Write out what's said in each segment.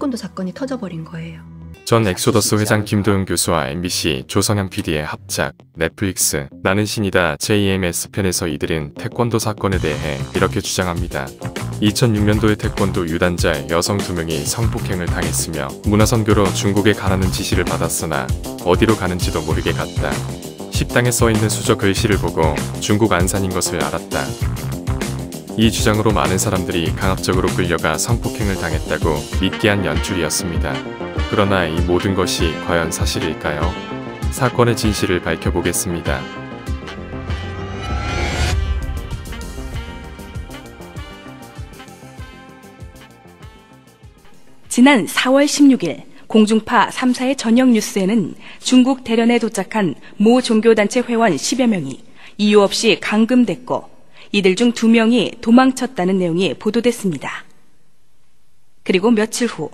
태권도 사건이 터져버린 거예요. 전 엑소더스 회장 김도영 교수와 MBC 조성현 PD의 합작 넷플릭스 나는 신이다 JMS 편에서 이들은 태권도 사건에 대해 이렇게 주장합니다. 2006년도에 태권도 유단자 여성 2명이 성폭행을 당했으며 문화선교로 중국에 가라는 지시를 받았으나 어디로 가는지도 모르게 갔다. 식당에 써있는 수저 글씨를 보고 중국 안산인 것을 알았다. 이 주장으로 많은 사람들이 강압적으로 끌려가 성폭행을 당했다고 믿게 한 연출이었습니다. 그러나 이 모든 것이 과연 사실일까요? 사건의 진실을 밝혀보겠습니다. 지난 4월 16일 공중파 3사의 저녁 뉴스에는 중국 대련에 도착한 모 종교단체 회원 10여 명이 이유 없이 감금됐고 이들 중 2명이 도망쳤다는 내용이 보도됐습니다. 그리고 며칠 후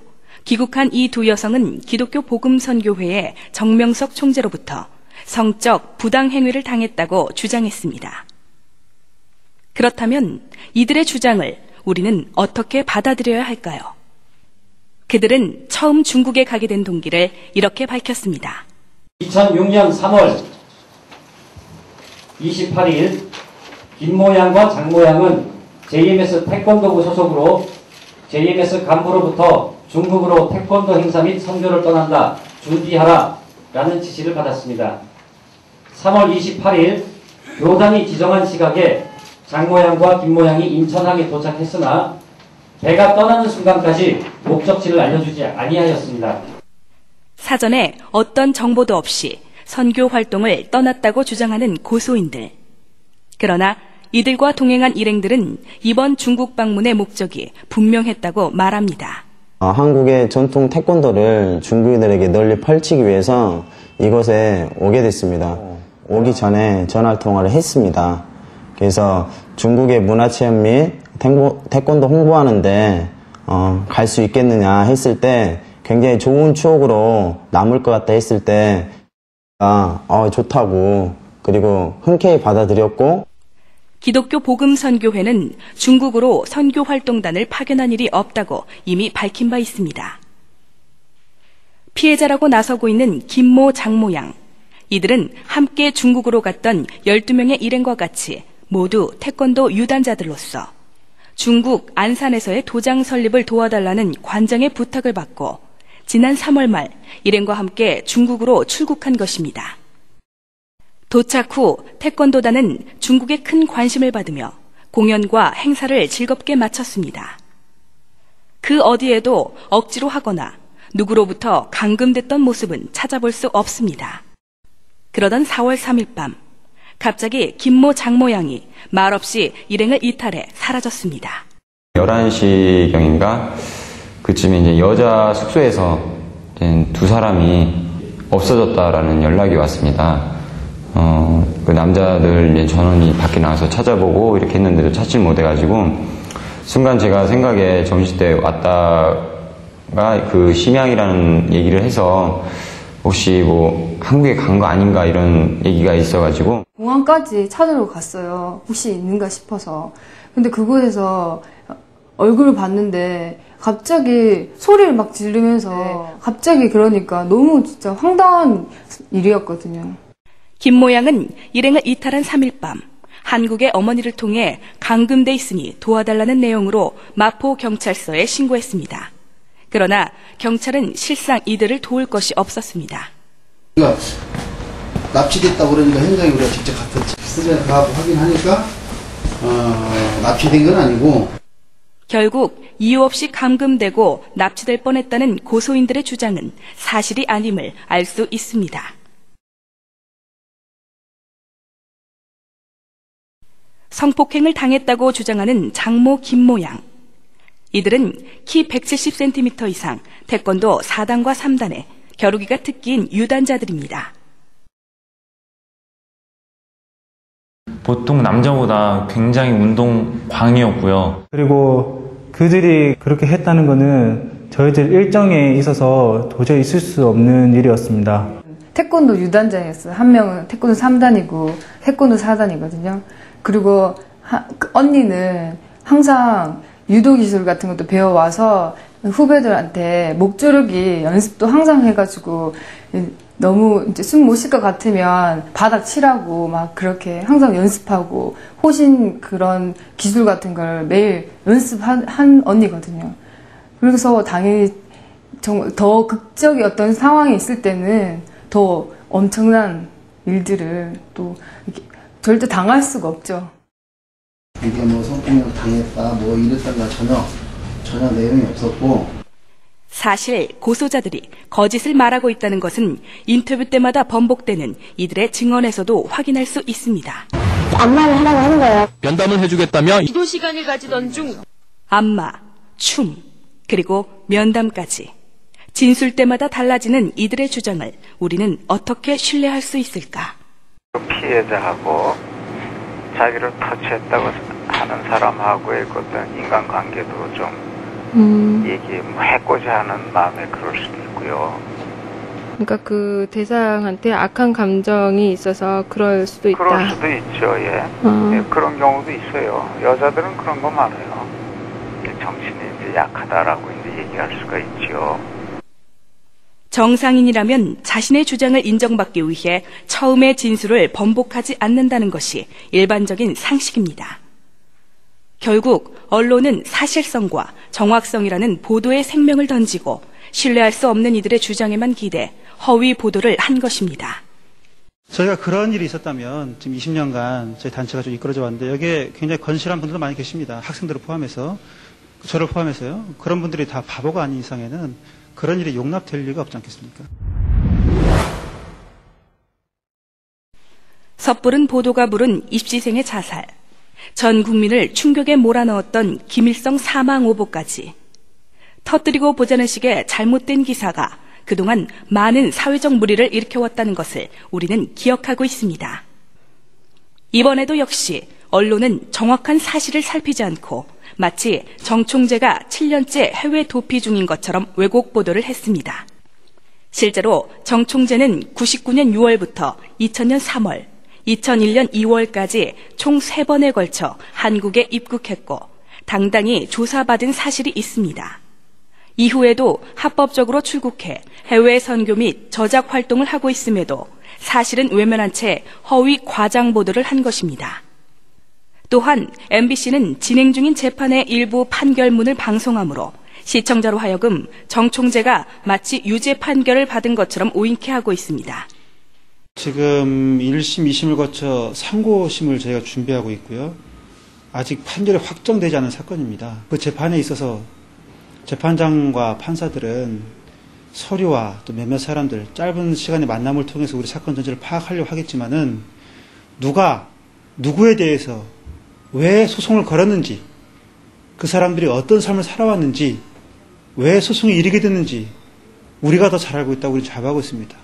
귀국한 이 두 여성은 기독교 복음선교회의 정명석 총재로부터 성적 부당행위를 당했다고 주장했습니다. 그렇다면 이들의 주장을 우리는 어떻게 받아들여야 할까요? 그들은 처음 중국에 가게 된 동기를 이렇게 밝혔습니다. 2006년 3월 28일 김모양과 장모양은 JMS 태권도부 소속으로 JMS 간부로부터 중국으로 태권도 행사 및 선교를 떠난다. 준비하라. 라는 지시를 받았습니다. 3월 28일 교단이 지정한 시각에 장모양과 김모양이 인천항에 도착했으나 배가 떠나는 순간까지 목적지를 알려주지 아니하였습니다. 사전에 어떤 정보도 없이 선교 활동을 떠났다고 주장하는 고소인들. 그러나 이들과 동행한 일행들은 이번 중국 방문의 목적이 분명했다고 말합니다. 한국의 전통 태권도를 중국인들에게 널리 펼치기 위해서 이곳에 오게 됐습니다. 오기 전에 전화통화를 했습니다. 그래서 중국의 문화체험 및 태권도 홍보하는데 갈 수 있겠느냐 했을 때 굉장히 좋은 추억으로 남을 것 같다 했을 때 좋다고 그리고 흔쾌히 받아들였고 기독교 복음선교회는 중국으로 선교활동단을 파견한 일이 없다고 이미 밝힌 바 있습니다. 피해자라고 나서고 있는 김모 장모양. 이들은 함께 중국으로 갔던 12명의 일행과 같이 모두 태권도 유단자들로서 중국 안산에서의 도장 설립을 도와달라는 관장의 부탁을 받고 지난 3월 말 일행과 함께 중국으로 출국한 것입니다. 도착 후 태권도단은 중국에 큰 관심을 받으며 공연과 행사를 즐겁게 마쳤습니다. 그 어디에도 억지로 하거나 누구로부터 감금됐던 모습은 찾아볼 수 없습니다. 그러던 4월 3일 밤 갑자기 김모 장모양이 말없이 일행을 이탈해 사라졌습니다. 11시경인가 그쯤에 이제 여자 숙소에서 두 사람이 없어졌다라는 연락이 왔습니다. 그 남자들 이제 전원이 밖에 나가서 찾아보고 이렇게 했는데도 찾질 못해가지고 순간 제가 생각에 점심때 왔다가 그 심양이라는 얘기를 해서 혹시 뭐 한국에 간 거 아닌가 이런 얘기가 있어가지고 공항까지 찾으러 갔어요. 혹시 있는가 싶어서. 근데 그곳에서 얼굴을 봤는데 갑자기 소리를 막 지르면서 갑자기 그러니까 너무 진짜 황당한 일이었거든요. 김모양은 일행을 이탈한 3일 밤 한국의 어머니를 통해 감금돼 있으니 도와달라는 내용으로 마포경찰서에 신고했습니다. 그러나 경찰은 실상 이들을 도울 것이 없었습니다. 그러니까 납치됐다고 그러니까 현장에 우리가 직접 갔었지. 현장에 가고 확인하니까 납치된 건 아니고 결국 이유 없이 감금되고 납치될 뻔했다는 고소인들의 주장은 사실이 아님을 알 수 있습니다. 성폭행을 당했다고 주장하는 장모 김모양. 이들은 키 170cm 이상 태권도 4단과 3단에 겨루기가 특기인 유단자들입니다. 보통 남자보다 굉장히 운동광이었고요. 그리고 그들이 그렇게 했다는 것은 저희들 일정에 있어서 도저히 있을 수 없는 일이었습니다. 태권도 유단자였어요. 한 명은 태권도 3단이고 태권도 4단이거든요. 그리고 언니는 항상 유도 기술 같은 것도 배워와서 후배들한테 목조르기 연습도 항상 해가지고 너무 이제 숨 못 쉴 것 같으면 바닥 칠하고 막 그렇게 항상 연습하고 호신 그런 기술 같은 걸 매일 연습한 언니거든요. 그래서 당연히 더 극적인 어떤 상황이 있을 때는 더 엄청난 일들을 또 절대 당할 수가 없죠. 이게 뭐 성폭력 당했다 뭐 이랬다가 전혀 내용이 없었고, 사실 고소자들이 거짓을 말하고 있다는 것은 인터뷰 때마다 번복되는 이들의 증언에서도 확인할 수 있습니다. 안마를 하라고 하는 거예요. 면담을 해주겠다며 기도 시간을 가지던 중 안마, 춤, 그리고 면담까지 진술 때마다 달라지는 이들의 주장을 우리는 어떻게 신뢰할 수 있을까? 피해자하고 자기를 터치했다고 하는 사람하고의 어떤 인간관계도 좀 해고자 하는 마음에 그럴 수도 있고요. 그러니까 그 대상한테 악한 감정이 있어서 그럴 수도 있다. 그럴 수도 있죠, 예. 예, 그런 경우도 있어요. 여자들은 그런 거 많아요. 정신이 이제 약하다라고 이제 얘기할 수가 있죠. 정상인이라면 자신의 주장을 인정받기 위해 처음의 진술을 번복하지 않는다는 것이 일반적인 상식입니다. 결국 언론은 사실성과 정확성이라는 보도의 생명을 던지고 신뢰할 수 없는 이들의 주장에만 기대 허위 보도를 한 것입니다. 저희가 그런 일이 있었다면 지금 20년간 저희 단체가 좀 이끌어져 왔는데 여기에 굉장히 건실한 분들도 많이 계십니다. 학생들을 포함해서, 저를 포함해서요. 그런 분들이 다 바보가 아닌 이상에는 그런 일이 용납될 리가 없지 않겠습니까? 섣부른 보도가 부른 입시생의 자살, 전 국민을 충격에 몰아넣었던 김일성 사망 오보까지 터뜨리고 보자는 식의 잘못된 기사가 그동안 많은 사회적 물의를 일으켜왔다는 것을 우리는 기억하고 있습니다. 이번에도 역시 언론은 정확한 사실을 살피지 않고 마치 정 총재가 7년째 해외 도피 중인 것처럼 왜곡 보도를 했습니다. 실제로 정 총재는 99년 6월부터 2000년 3월, 2001년 2월까지 총 3번에 걸쳐 한국에 입국했고 당당히 조사받은 사실이 있습니다. 이후에도 합법적으로 출국해 해외 선교 및 저작 활동을 하고 있음에도 사실은 외면한 채 허위 과장 보도를 한 것입니다. 또한 MBC는 진행 중인 재판의 일부 판결문을 방송하므로 시청자로 하여금 정 총재가 마치 유죄 판결을 받은 것처럼 오인케 하고 있습니다. 지금 1심, 2심을 거쳐 상고심을 저희가 준비하고 있고요. 아직 판결이 확정되지 않은 사건입니다. 그 재판에 있어서 재판장과 판사들은 서류와 또 몇몇 사람들, 짧은 시간의 만남을 통해서 우리 사건 전체를 파악하려고 하겠지만은 누구에 대해서 왜 소송을 걸었는지, 그 사람들이 어떤 삶을 살아왔는지, 왜 소송이 이르게 됐는지 우리가 더 잘 알고 있다고 우리 자부하고 있습니다.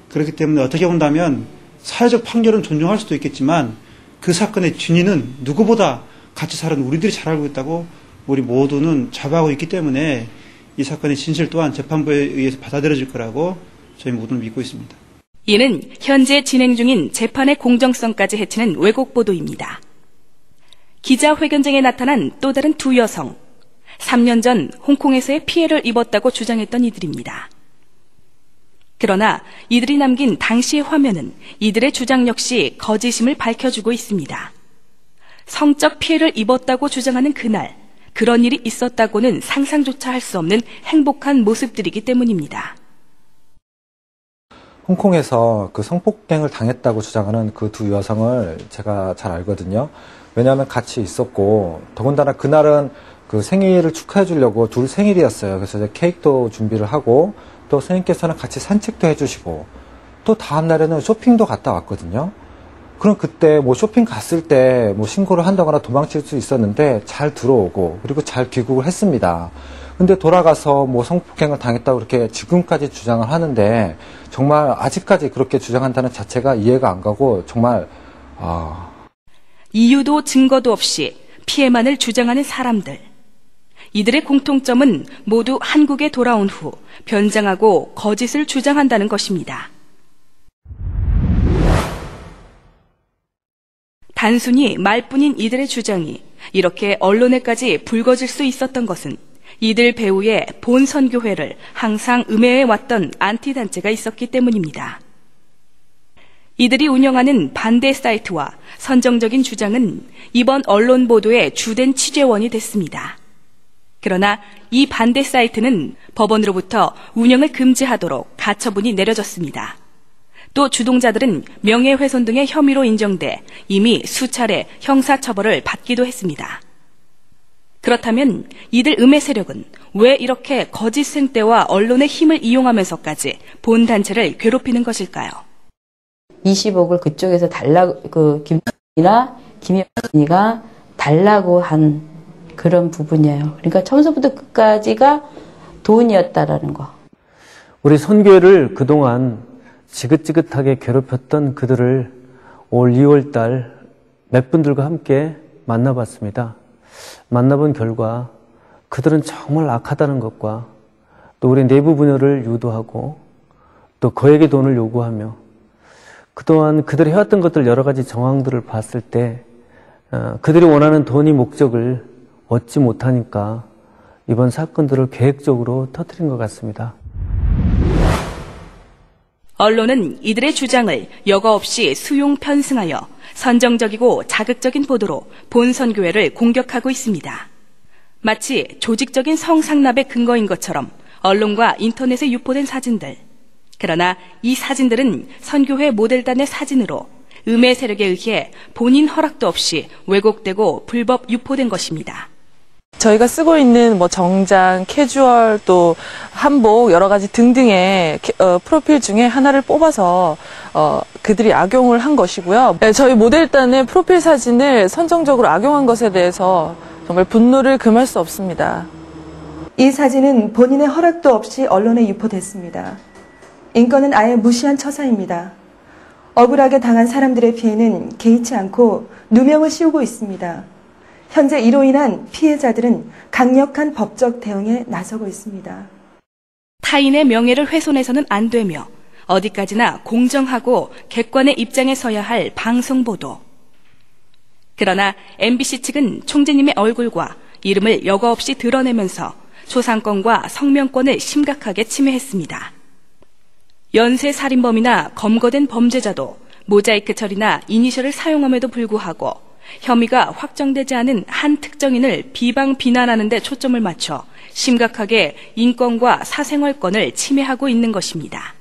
그렇기 때문에 어떻게 본다면 사회적 판결은 존중할 수도 있겠지만 그 사건의 진위는 누구보다 같이 살은 우리들이 잘 알고 있다고 우리 모두는 자부하고 있기 때문에 이 사건의 진실 또한 재판부에 의해서 받아들여질 거라고 저희 모두는 믿고 있습니다. 이는 현재 진행 중인 재판의 공정성까지 해치는 왜곡 보도입니다. 기자회견장에 나타난 또 다른 두 여성, 3년 전 홍콩에서의 피해를 입었다고 주장했던 이들입니다. 그러나 이들이 남긴 당시의 화면은 이들의 주장 역시 거짓임을 밝혀주고 있습니다. 성적 피해를 입었다고 주장하는 그날, 그런 일이 있었다고는 상상조차 할 수 없는 행복한 모습들이기 때문입니다. 홍콩에서 그 성폭행을 당했다고 주장하는 그 두 여성을 제가 잘 알거든요. 왜냐하면 같이 있었고, 더군다나 그날은 그 생일을 축하해 주려고 둘 생일이었어요. 그래서 이제 케이크도 준비를 하고, 또 선생님께서는 같이 산책도 해주시고, 또 다음 날에는 쇼핑도 갔다 왔거든요. 그럼 그때 뭐 쇼핑 갔을 때 뭐 신고를 한다거나 도망칠 수 있었는데 잘 들어오고, 그리고 잘 귀국을 했습니다. 근데 돌아가서 뭐 성폭행을 당했다고 그렇게 지금까지 주장을 하는데, 정말 아직까지 그렇게 주장한다는 자체가 이해가 안 가고, 정말 이유도 증거도 없이 피해만을 주장하는 사람들. 이들의 공통점은 모두 한국에 돌아온 후 변장하고 거짓을 주장한다는 것입니다. 단순히 말뿐인 이들의 주장이 이렇게 언론에까지 불거질 수 있었던 것은 이들 배후에 본 선교회를 항상 음해해왔던 안티단체가 있었기 때문입니다. 이들이 운영하는 반대 사이트와 선정적인 주장은 이번 언론 보도의 주된 취재원이 됐습니다. 그러나 이 반대 사이트는 법원으로부터 운영을 금지하도록 가처분이 내려졌습니다. 또 주동자들은 명예훼손 등의 혐의로 인정돼 이미 수차례 형사처벌을 받기도 했습니다. 그렇다면 이들 음해 세력은 왜 이렇게 거짓 생떼와 언론의 힘을 이용하면서까지 본 단체를 괴롭히는 것일까요? 20억을 그쪽에서 달라고, 김이나 김여진이가 달라고 한 그런 부분이에요. 그러니까 처음부터 끝까지가 돈이었다라는 거. 우리 선교회를 그동안 지긋지긋하게 괴롭혔던 그들을 올 2월 달 몇 분들과 함께 만나봤습니다. 만나본 결과 그들은 정말 악하다는 것과 또 우리 내부 분열을 유도하고 또 거액의 돈을 요구하며 그동안 그들이 해왔던 것들 여러 가지 정황들을 봤을 때 그들이 원하는 돈이 목적을 얻지 못하니까 이번 사건들을 계획적으로 터뜨린 것 같습니다. 언론은 이들의 주장을 여과 없이 수용 편승하여 선정적이고 자극적인 보도로 본선교회를 공격하고 있습니다. 마치 조직적인 성상납의 근거인 것처럼 언론과 인터넷에 유포된 사진들. 그러나 이 사진들은 선교회 모델단의 사진으로 음해 세력에 의해 본인 허락도 없이 왜곡되고 불법 유포된 것입니다. 저희가 쓰고 있는 뭐 정장, 캐주얼, 또 한복 여러 가지 등등의 프로필 중에 하나를 뽑아서 그들이 악용을 한 것이고요. 저희 모델단의 프로필 사진을 선정적으로 악용한 것에 대해서 정말 분노를 금할 수 없습니다. 이 사진은 본인의 허락도 없이 언론에 유포됐습니다. 인권은 아예 무시한 처사입니다. 억울하게 당한 사람들의 피해는 개의치 않고 누명을 씌우고 있습니다. 현재 이로 인한 피해자들은 강력한 법적 대응에 나서고 있습니다. 타인의 명예를 훼손해서는 안 되며 어디까지나 공정하고 객관의 입장에 서야 할 방송 보도. 그러나 MBC 측은 총재님의 얼굴과 이름을 여과 없이 드러내면서 초상권과 성명권을 심각하게 침해했습니다. 연쇄 살인범이나 검거된 범죄자도 모자이크 처리나 이니셜을 사용함에도 불구하고 혐의가 확정되지 않은 한 특정인을 비방비난하는 데 초점을 맞춰 심각하게 인권과 사생활권을 침해하고 있는 것입니다.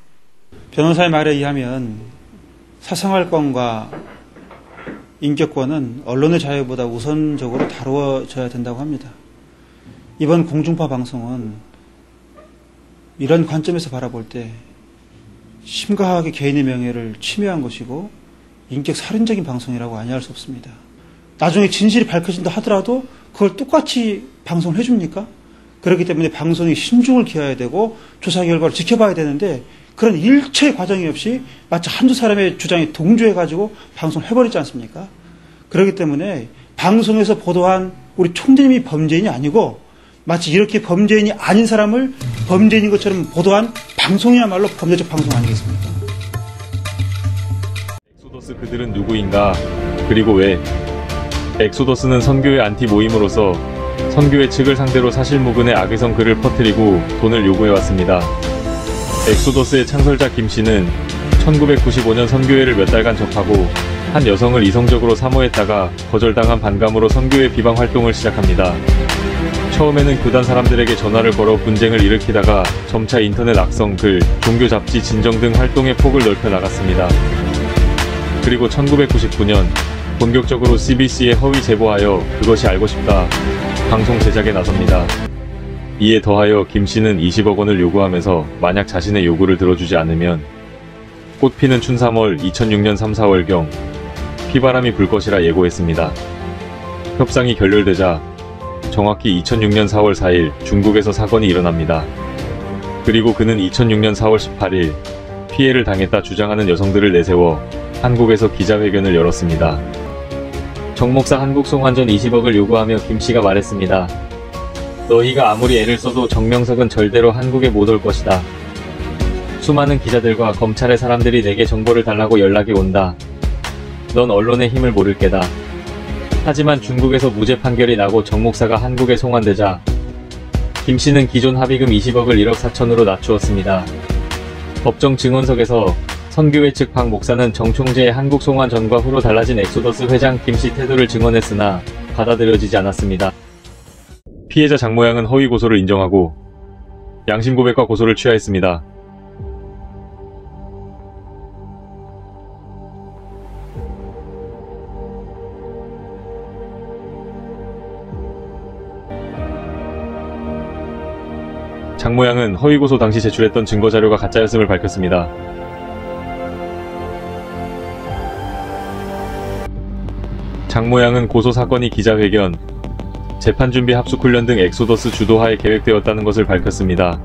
변호사의 말에 의하면 사생활권과 인격권은 언론의 자유보다 우선적으로 다루어져야 된다고 합니다. 이번 공중파 방송은 이런 관점에서 바라볼 때 심각하게 개인의 명예를 침해한 것이고 인격 살인적인 방송이라고 아니할 수 없습니다. 나중에 진실이 밝혀진다 하더라도 그걸 똑같이 방송을 해줍니까? 그렇기 때문에 방송이 신중을 기해야 되고 조사 결과를 지켜봐야 되는데 그런 일체의 과정이 없이 마치 한두 사람의 주장에 동조해가지고 방송을 해버리지 않습니까? 그렇기 때문에 방송에서 보도한 우리 총재님이 범죄인이 아니고 마치 이렇게 범죄인이 아닌 사람을 범죄인인 것처럼 보도한 방송이야말로 범죄적 방송 아니겠습니까? 엑소더스 그들은 누구인가? 그리고 왜? 엑소더스는 선교회 안티 모임으로서 선교회 측을 상대로 사실무근의 악의성 글을 퍼뜨리고 돈을 요구해왔습니다. 엑소더스의 창설자 김 씨는 1995년 선교회를 몇 달간 접하고 한 여성을 이성적으로 사모했다가 거절당한 반감으로 선교회 비방 활동을 시작합니다. 처음에는 교단 사람들에게 전화를 걸어 분쟁을 일으키다가 점차 인터넷 악성 글, 종교 잡지 진정 등 활동의 폭을 넓혀 나갔습니다. 그리고 1999년 본격적으로 CBC에 허위 제보하여 그것이 알고 싶다 방송 제작에 나섭니다. 이에 더하여 김 씨는 20억 원을 요구하면서 만약 자신의 요구를 들어주지 않으면 꽃피는 춘 3월 2006년 3, 4월경 피바람이 불 것이라 예고했습니다. 협상이 결렬되자 정확히 2006년 4월 4일 중국에서 사건이 일어납니다. 그리고 그는 2006년 4월 18일 피해를 당했다 주장하는 여성들을 내세워 한국에서 기자회견을 열었습니다. 정 목사 한국송 환전 20억을 요구하며 김 씨가 말했습니다. 너희가 아무리 애를 써도 정명석은 절대로 한국에 못 올 것이다. 수많은 기자들과 검찰의 사람들이 내게 정보를 달라고 연락이 온다. 넌 언론의 힘을 모를 게다. 하지만 중국에서 무죄 판결이 나고 정 목사가 한국에 송환되자 김 씨는 기존 합의금 20억을 1억 4천으로 낮추었습니다. 법정 증언석에서 선교회 측 박 목사는 정 총재의 한국 송환 전과 후로 달라진 엑소더스 회장 김 씨 태도를 증언했으나 받아들여지지 않았습니다. 피해자 장 모양은 허위 고소를 인정하고 양심 고백과 고소를 취하했습니다. 장 모양은 허위 고소 당시 제출했던 증거 자료가 가짜였음을 밝혔습니다. 장 모양은 고소 사건이 기자회견, 재판준비 합숙훈련 등 엑소더스 주도하에 계획되었다는 것을 밝혔습니다.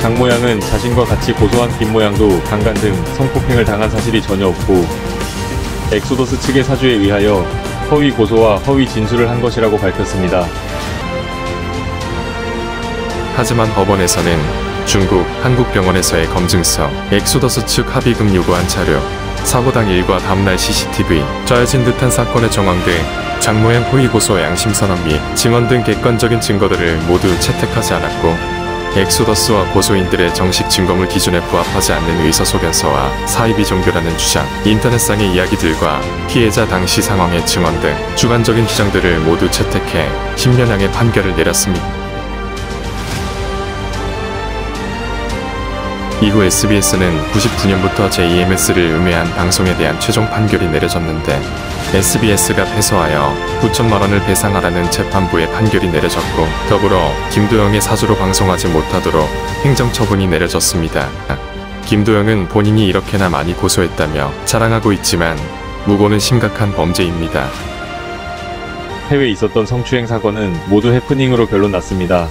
장 모양은 자신과 같이 고소한 김 모양도 강간 등 성폭행을 당한 사실이 전혀 없고 엑소더스 측의 사주에 의하여 허위 고소와 허위 진술을 한 것이라고 밝혔습니다. 하지만 법원에서는 중국 한국병원에서의 검증서, 엑소더스 측 합의금 요구한 자료, 사고당 일과 다음날 CCTV, 짜여진 듯한 사건의 정황 등 장 모양 허위 고소 양심 선언 및 증언 등 객관적인 증거들을 모두 채택하지 않았고 엑소더스와 고소인들의 정식 증거물 기준에 부합하지 않는 의사소견서와 사이비 종교라는 주장, 인터넷상의 이야기들과 피해자 당시 상황의 증언 등 주관적인 주장들을 모두 채택해 신면향의 판결을 내렸습니다. 이후 SBS는 99년부터 JMS를 음해한 방송에 대한 최종 판결이 내려졌는데 SBS가 패소하여 9천만 원을 배상하라는 재판부의 판결이 내려졌고 더불어 김도영의 사주로 방송하지 못하도록 행정처분이 내려졌습니다. 김도영은 본인이 이렇게나 많이 고소했다며 자랑하고 있지만 무고는 심각한 범죄입니다. 해외에 있었던 성추행 사건은 모두 해프닝으로 결론 났습니다.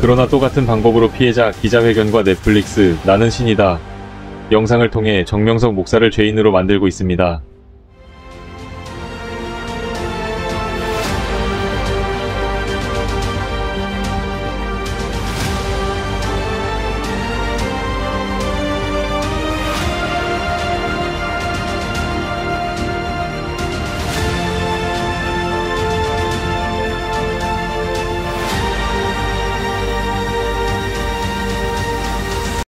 그러나 똑같은 방법으로 피해자 기자회견과 넷플릭스 나는 신이다 영상을 통해 정명석 목사를 죄인으로 만들고 있습니다.